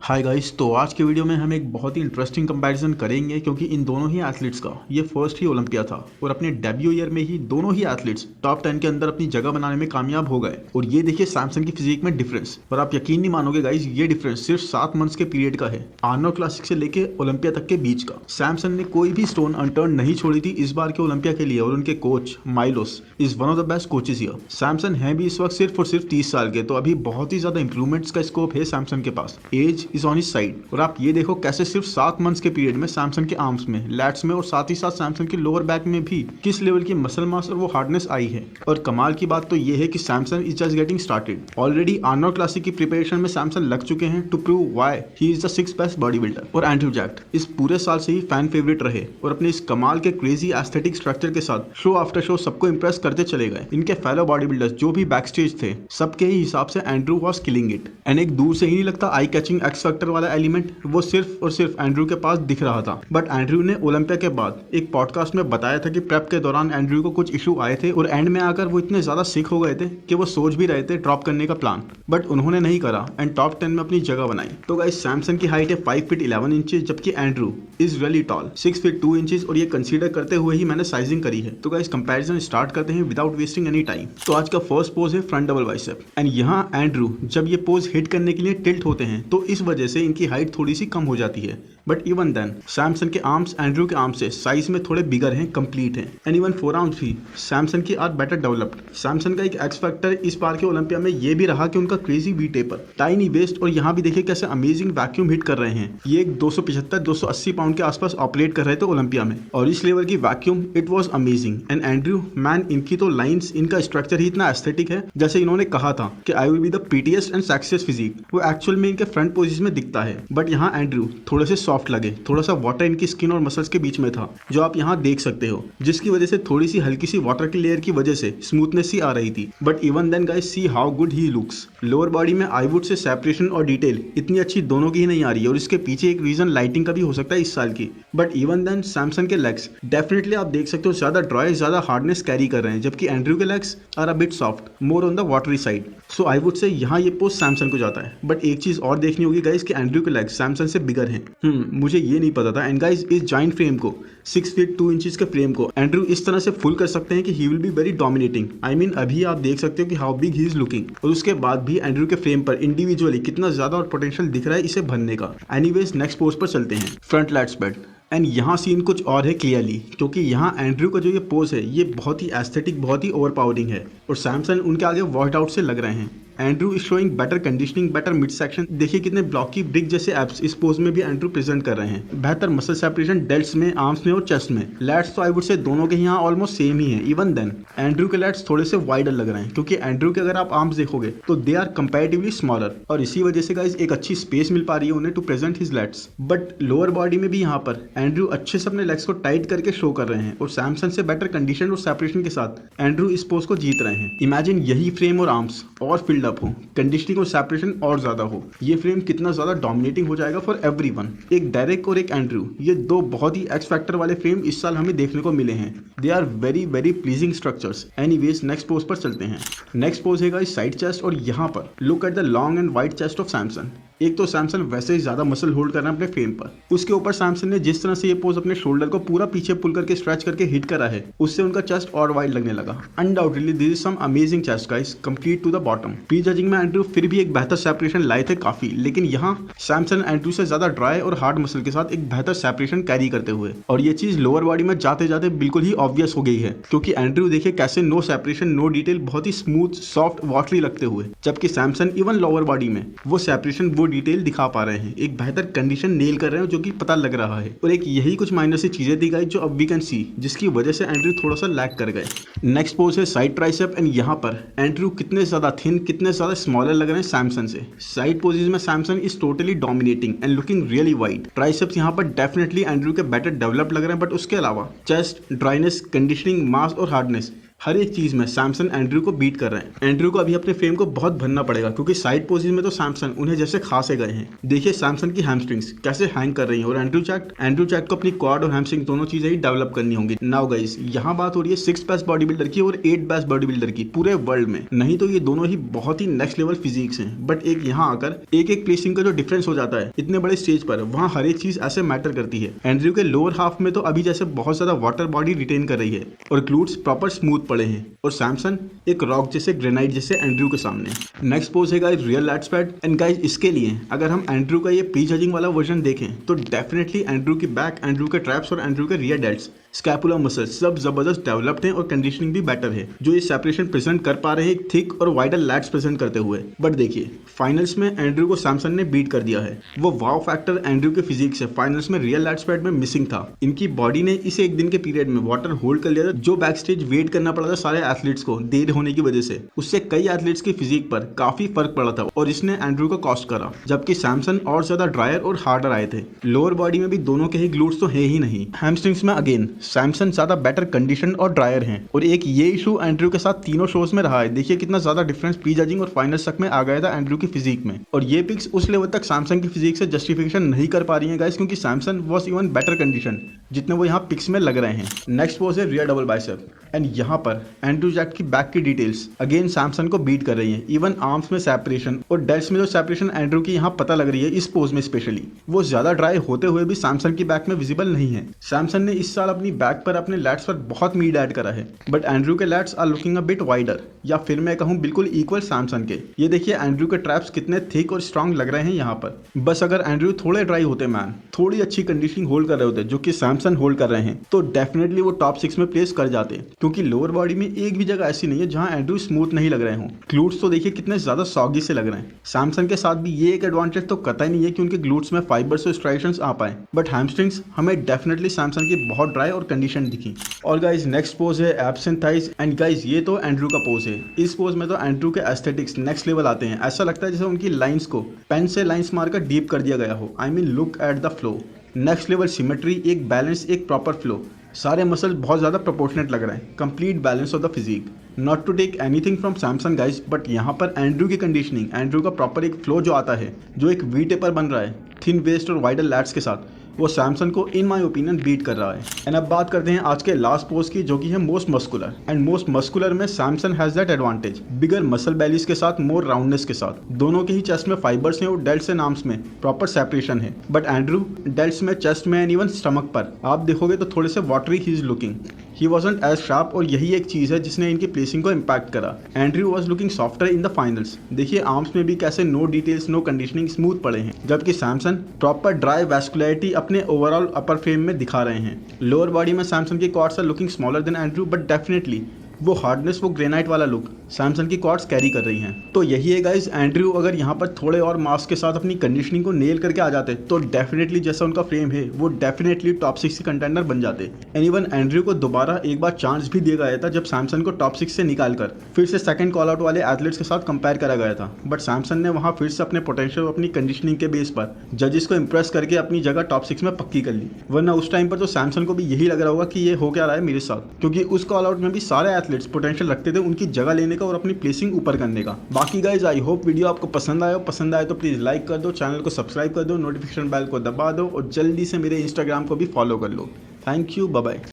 Hi guys, तो आज के वीडियो में हम एक बहुत ही इंटरेस्टिंग कंपैरिजन करेंगे क्योंकि इन दोनों ही एथलीट्स का ये फर्स्ट ही ओलंपिया था और अपने डेब्यू ईयर में ही दोनों ही एथलीट्स टॉप 10 के अंदर अपनी जगह बनाने में कामयाब हो गए। और ये देखिए सैमसन की फिजिक में डिफरेंस, पर आप यकीन नहीं मानोगे गाइस, ये डिफरेंस सिर्फ 7 मंथ्स के पीरियड का है। आर्नोल्ड क्लासिक से लेके ओलंपिया तक के बीच का सैमसन ने कोई भी स्टोन अनटर्न नहीं छोड़ी थी इस बार के ओलंपिया के लिए। और उनके coach Milos is one of the best coaches here. Samson है भी इस वक्त सिर्फ और सिर्फ 30 साल के, तो अभी बहुत ही ज्यादा इंप्रूवमेंट्स का स्कोप है सैमसन के पास। Edge is on his side. और आप ये देखो कैसे सिर्फ 7 मंथ्स के पीरियड में सैमसन के आर्म्स में, लैट्स में और साथ ही साथ सैमसन के लोअर बैक में भी किस लेवल की मसल मास और वो हार्डनेस आई है। और कमाल की बात तो ये है कि Samson is just getting started. Already Arnold Classic की प्रिपरेशन में सैमसन लग चुके हैं to prove why he is the 6th best body builder. और एंड्रयू जैक्ट इस पूरे साल से ही फैन फेवरेट रहे और अपने इस कमाल के क्रेजी एस्थेटिक स्ट्रक्चर के साथ शो आफ्टर शो सबको इंप्रेस करते चले गए। इनके फेलो बॉडी बिल्डर्स जो भी बैक स्टेज थे, सबके ही हिसाब से Andrew was killing it. And एक दूर से ही नहीं लगता आई कैचिंग एक्स फैक्टर वाला एलिमेंट वो सिर्फ और सिर्फ एंड्रयू के पास दिख रहा था। बट एंड्रयू ने ओलंपिया के बाद एक पॉडकास्ट में बताया था कि प्रेप के दौरान एंड्रयू को कुछ इशू आए थे और एंड में आकर वो इतने ज्यादा सिक हो गए थे कि वो सोच भी रहे थे ड्रॉप करने का प्लान, बट उन्होंने नहीं करा एंड टॉप 10 में अपनी जगह बनाई। तो गाइस सैमसन की हाइट है 5 फीट 11 इंचेस, जबकि Andrew is really tall 6 feet 2 inches. और ये कंसीडर करते हुए ही मैंने साइजिंग करी है। तो गाइस कंपैरिजन स्टार्ट करते हैं विदाउट वेस्टिंग एनी टाइम। तो आज का फर्स्ट पोज है फ्रंट डबल बाइसेप। एंड यहाँ एंड्रयू जब ये पोज हिट करने के लिए टिल्ट होते हैं तो इस वजह से इनकी हाइट थोड़ी सी कम हो जाती है। बट इवन देन सैमसन के आर्म्स एंड्रयू के आर्म्स से साइज में थोड़े बिगर हैं, कंप्लीट हैं। एंड इवन फोर आर्म्स भी सैमसन की आर बेटर डेवलप्ड। सैमसन का एक एक्स फैक्टर इस बार के ओलंपिया में ये भी रहा कि उनका crazy V taper, tiny waist. और यहाँ भी देखिए कैसे अमेजिंग वैक्यूम हिट कर रहे हैं। ये एक 275-280 पाउंड के आसपास ऑपरेट कर रहे थे ओलंपिया में और इस लेवल की vacuum it was amazing. And Andrew man, इनकी तो लाइन्स, इनका स्ट्रक्चर ही इतना एस्थेटिक है। जैसे इन्होंने कहा था कि I will be the prettiest and sexiest physique, वो एक्चुअल में इनके फ्रंट पोजिशन में दिखता है। बट यहाँ एंड्रयू थोड़े से सॉफ्ट लगे, थोड़ा सा वाटर इनकी स्किन और मसल्स के बीच में था जो आप यहाँ देख सकते हो, जिसकी वजह से थोड़ी सी हल्की सी वाटर की लेयर की वजह से स्मूथनेस ही आ रही थी। But even then guys see how good he looks. Lower body में आईवुड से सेपरेशन और डिटेल इतनी अच्छी दोनों की ही नहीं आ रही है और इसके पीछे एक रीजन लाइटिंग का भी हो सकता है इस साल की। बट इवन देन सैमसन के लेग्स डेफिनेटली आप देख सकते हो ज्यादा ड्राई, ज्यादा हार्डनेस कैरी कर रहे हैं, जबकि एंड्रयू के legs are a bit soft, more on the watery side. So I would say यहाँ ये पोस्ट सैमसन को जाता है। बट एक चीज और देखनी होगी गाइस कि एंड्रयू के लेग्स सैमसन से बिगर हैं। मुझे ये नहीं पता था। एंड गाइस इस जॉइंट फ्रेम को 6 फीट 2 इंचेस के फ्रेम को एंड्रयू इस तरह से फुल कर सकते हैं कि he will be very dominating. I mean अभी आप देख सकते हो कि how big he is looking. और उसके बाद भी एंड्रयू के फ्रेम पर इंडिविजुअली कितना ज्यादा और पोटेंशियल दिख रहा है इसे भरने का। एनीवेज नेक्स्ट पोज पर चलते हैं, फ्रंट लैट स्प्रेड। एंड यहाँ सीन कुछ और है क्लियरली, क्योंकि यहाँ एंड्रयू का जो ये पोज है ये बहुत ही एस्थेटिक, बहुत ही ओवरपावरिंग है और सैमसन उनके आगे वॉश्ड आउट से लग रहे हैं। Andrew is showing better conditioning, better mid section. देखिए कितने ब्लॉकी ब्रिक जैसे एब्स इस पोज में भी एंड्रयू प्रेजेंट कर रहे हैं। बेहतर मसल सेपरेशन डेल्ट्स में, आर्म्स में और चेस्ट में। लैट्स तो आई वुड से दोनों के यहाँ ऑलमोस्ट सेम ही है। इवन देन एंड्रयू के लैट्स थोड़े से वाइडर लग रहे हैं, क्योंकि एंड्रयू के अगर आप आर्म्स देखोगे तो दे आर कंपैरेटिवली स्मॉलर और इसी वजह से गाइस एक अच्छी स्पेस मिल पा रही है उन्हें to present his lats. But lower body में भी यहाँ पर एंड्रयू अच्छे से अपने लेग्स को टाइट करके शो कर रहे हैं और सैमसन से बेटर कंडीशन और सेपरेशन के साथ एंड्रयू इस पोज को जीत रहे हैं। इमेजिन यही फ्रेम और आर्म्स और फिल्ड अप हो, कंडीशनिंग और सेपरेशन और ज्यादा हो, ये फ्रेम कितना ज्यादा डोमिनेटिंग हो जाएगा फॉर एवरीवन। एक डेरेक और एक एंड्रयू, ये दो बहुत ही एक्स फैक्टर वाले फ्रेम इस साल हमें देखने को मिले हैं। They are very very pleasing structures. Anyways next pose पर चलते हैं। नेक्स्ट पोज है गाइस साइड चेस्ट और यहाँ पर look at the long and wide chest of Samson. एक तो सैमसन वैसे ही ज्यादा मसल होल्ड कर रहा है अपने फ्रेम पर, उसके ऊपर सैमसन ने जिस तरह से ये पोज अपने शोल्डर को पूरा पीछे पुल करके स्ट्रेच करके हिट करा है, उससे उनका चेस्ट और वाइड लगने लगा। Undoubtedly this is some amazing chest guys, complete to the bottom. Pre judging में एंड्रयू फिर भी एक बेहतर सेपरेशन लाए थे काफी, लेकिन यहाँ सैमसन एंड्रयू से ज्यादा ड्राई और हार्ड मसल के साथ एक बेहतर सेपरेशन कैरी करते हुए। और ये चीज लोअर बॉडी में जाते जाते बिल्कुल ही ऑब्वियस हो गई है, क्योंकि एंड्रयू देखिए कैसे नो सेपरेशन, नो डिटेल, बहुत ही स्मूथ, सॉफ्ट, वाटरी लगते हुए, जबकि सैमसन इवन लोअर बॉडी में वो सेपरेशन, वो डिटेल दिखा पा रहे हैं, एक बेहतर कंडीशन नेल कर रहे हैं जो कि पता लग रहा है। और एक यही कुछ माइनर सी चीजें दी गई जो अब वी कैन सी, जिसकी वजह से एंड्रयू थोड़ा सा लैग कर गए। नेक्स्ट पोज है साइड ट्राइसेप। एंड यहाँ पर एंड्रयू कितने ज्यादा थिन, कितने ज्यादा स्मॉलर लग रहे हैं सैमसन से। साइड पोजीज में Samson is totally dominating and looking really wide. Triceps यहाँ पर डेफिनेटली एंड्रयू के बेटर डेवलप लग रहे हैं, बट उसके अलावा चेस्ट, ड्राइनेस, कंडीशनिंग, मास और हार्डनेस हर एक चीज में सैमसन एंड्रयू को बीट कर रहे हैं। एंड्रयू को अभी अपने फ्रेम को बहुत भरना पड़ेगा क्योंकि साइड पोजीशन में तो सैमसन उन्हें जैसे खासे गए हैं। देखिए सैमसन की हैमस्ट्रिंग्स कैसे हैंग कर रही हैं और एंड्रयू चैट को अपनी क्वाड और हैमस्ट्रिंग दोनों चीजें ही डेवलप करनी होंगी। नाउ गाइस यहाँ बात हो रही है 6 बेस्ट बॉडी बिल्डर की और 8 बेस्ट बॉडी बिल्डर की पूरे वर्ल्ड में। नहीं तो ये दोनों ही बहुत ही नेक्स्ट लेवल फिजिक्स हैं, बट एक यहाँ आकर एक प्लेसिंग का जो डिफरेंस हो जाता है इतने बड़े स्टेज पर, वहाँ हर एक चीज ऐसे मैटर करती है। एंड्रयू के लोअर हाफ में तो अभी जैसे बहुत ज्यादा वाटर बॉडी रिटेन कर रही है और ग्लूट्स प्रॉपर स्मूथ पड़े हैं और सैमसन एक रॉक जैसे ग्रेनाइट जैसे एंड्रयू के सामने। नेक्स्ट पोज है guys rear lat spread and guys इसके लिए अगर हम एंड्रयू का ये प्री जजिंग वाला वर्जन देखें तो डेफिनेटली एंड्रयू की बैक, एंड्रयू के ट्रैप्स और एंड्रयू के रियर डेल्ट्स, स्कैपुला मसल्स सब जबरदस्त डेवलप्ड हैं और कंडीशनिंग भी बेटर है जो ये सेपरेशन प्रेजेंट कर पा रहे हैं एक थिक और वाइडर लैट्स प्रेजेंट करते हुए। बट देखिए फाइनल्स में एंड्रयू को सैमसन ने बीट कर दिया है। वो वाव फैक्टर एंड्रयू के फिजिक्स है फाइनल्स में रियल लैट्स पैड में मिसिंग था। इनकी बॉडी ने इस एक दिन के पीरियड में वाटर होल्ड कर लिया था जो बैक स्टेज वेट करना पड़ा था सारे एथलीट्स को देर होने की वजह से। उससे कई एथलीट्स की फिजिक पर काफी फर्क पड़ा था और इसने एंड्रयू को कॉस्ट करा, जबकि सैमसन और ज्यादा ड्रायर और हार्डर आए थे। लोअर बॉडी में भी दोनों के ही ग्लूट्स तो है ही नहीं। हैमस्ट्रिंग्स में अगेन सैमसन ज्यादा बेटर कंडीशन और ड्रायर हैं और एक ये इशू एंड्रयू के साथ तीनों शोज में रहा है। देखिए कितना ज्यादा डिफरेंस प्री जजिंग और फाइनल तक में आ गया था एंड्रयू की फिजिक में, और ये पिक्स उस लेवल तक सैमसन की फिजिक से जस्टिफिकेशन नहीं कर पा रही है गाइस, क्योंकि Samson was even better condition जितने वो यहाँ पिक्स में लग रहे हैं। नेक्स्ट पोज है रियर डबल बाइसेप एंड यहाँ पर एंड्रयू जैट की बैक की डिटेल्स अगेन सैमसन को बीट कर रही है। इवन आर्म्स में सेपरेशन और डेल्ट्स में जो सेपरेशन एंड्रयू की यहाँ पता लग रही है इस पोज में स्पेशली, वो ज्यादा ड्राई होते हुए भी सैमसन की बैक में विजिबल नहीं है। सैमसन ने इस साल अपनी बैक पर अपने लैट्स पर बहुत मीड ऐड करा है, बट एंड्रयू के lats are looking a bit wider, या फिर मैं कहूँ बिल्कुल इक्वल सैमसन के। ये देखिए एंड्रयू के ट्रैप्स कितने थिक और स्ट्रांग लग रहे हैं यहाँ पर। बस अगर एंड्रयू थोड़े ड्राई होते मैन, थोड़ी अच्छी कंडीशनिंग होल्ड कर रहे होते जो कि सैमसन होल्ड कर रहे हैं, तो डेफिनेटली वो टॉप 6 में प्लेस कर जाते, क्योंकि लोअर बॉडी में एक भी जगह ऐसी नहीं है जहां एंड्रयू स्मूथ नहीं लग रहे हों। ग्लूट्स तो देखिए कितने ज्यादा सॉगी से लग रहे हैं। सैमसन के साथ भी ये एक एडवांटेज तो कतई नहीं है कि उनके ग्लूट्स में फाइबर्स और स्ट्राइशंस आ पाए, बट हैमस्ट्रिंग्स हमें डेफिनेटली सैमसन की बहुत ड्राई और कंडीशन दिखी। और गाइज नेक्स्ट पोज है abs and thighs and guys ये तो एंड्रयू का पोज है। इस पोज में तो एंड्रयू के एस्थेटिक्स नेक्स्ट लेवल आते हैं। ऐसा लगता है जैसे उनकी लाइंस को पेन से लाइंस मारकर डीप कर दिया गया हो। I mean look at the flow, next level symmetry, एक बैलेंस, एक प्रॉपर फ्लो, सारे मसल बहुत ज़्यादा प्रोपोर्शनेट लग रहे हैं, complete balance of the physique. Not to take anything from Samson guys, but यहाँ पर एंड्रयू की कंडीशनिंग, एंड्रयू का प्रॉपर एक फ्लो जो आता है, जो एक वी टेपर बन रहा है थिन वेस्ट और वाइडर लैट्स के साथ, वो सैमसन को इन माय ओपिनियन बीट कर रहा है। एंड अब बात करते हैं आज के लास्ट पोज की, जो कि है most muscular. And most muscular में Samson has that advantage, bigger muscle bellies के साथ, मोर राउंडनेस के साथ। दोनों के ही चेस्ट में फाइबर्स हैं और डेल्ट्स एंड आर्म्स में प्रॉपर सेपरेशन है, बट एंड्रयू डेल्ट्स में, चेस्ट में एंड इवन स्टमक पर आप देखोगे तो थोड़े से watery he is looking, he wasn't as sharp, और यही एक चीज है जिसने इनकी प्लेसिंग को इम्पैक्ट करा। Andrew was looking softer in the finals. देखिए आर्म्स में भी कैसे no details, no conditioning, smooth पड़े हैं, जबकि सैमसन प्रॉपर ड्राई वैस्कुलैरिटी अपने ओवरऑल अपर फ्रेम में दिखा रहे हैं। लोअर बॉडी में सैमसन की quads are looking smaller than Andrew, but definitely वो हार्डनेस, वो ग्रेनाइट वाला लुक सैमसन की क्वाड्स कैरी कर रही हैं। तो यही है गाइज, एंड्रयू अगर यहाँ पर थोड़े और मास के साथ अपनी कंडीशनिंग को नेल करके आ जाते तो डेफिनेटली जैसा उनका फ्रेम है वो डेफिनेटली टॉप 6 के कंटेंडर बन जाते। एंड इवन एंड्रयू को दोबारा एक बार चांस भी दिया गया था जब सैमसन को टॉप 6 से निकालकर फिर से सेकंड कॉल आउट वाले एथलीट्स के साथ कंपेयर करा गया था, बट सैमसन ने वहाँ फिर से अपने पोटेंशियल, अपनी कंडीशनिंग के बेस पर जजेस को इंप्रेस करके अपनी जगह टॉप 6 में पक्की कर ली। वरना उस टाइम पर तो सैमसन को भी यही लग रहा होगा कि ये हो क्या रहा है मेरे साथ, क्योंकि उस कॉल आउट में भी सारे एथलीट्स पोटेंशियल रखते थे उनकी जगह लेने का और अपनी प्लेसिंग ऊपर करने का। बाकी गाइज आई होप वीडियो आपको पसंद आए तो प्लीज लाइक कर दो, चैनल को सब्सक्राइब कर दो, नोटिफिकेशन बेल को दबा दो और जल्दी से मेरे इंस्टाग्राम को भी फॉलो कर लो। Thank you, bye bye.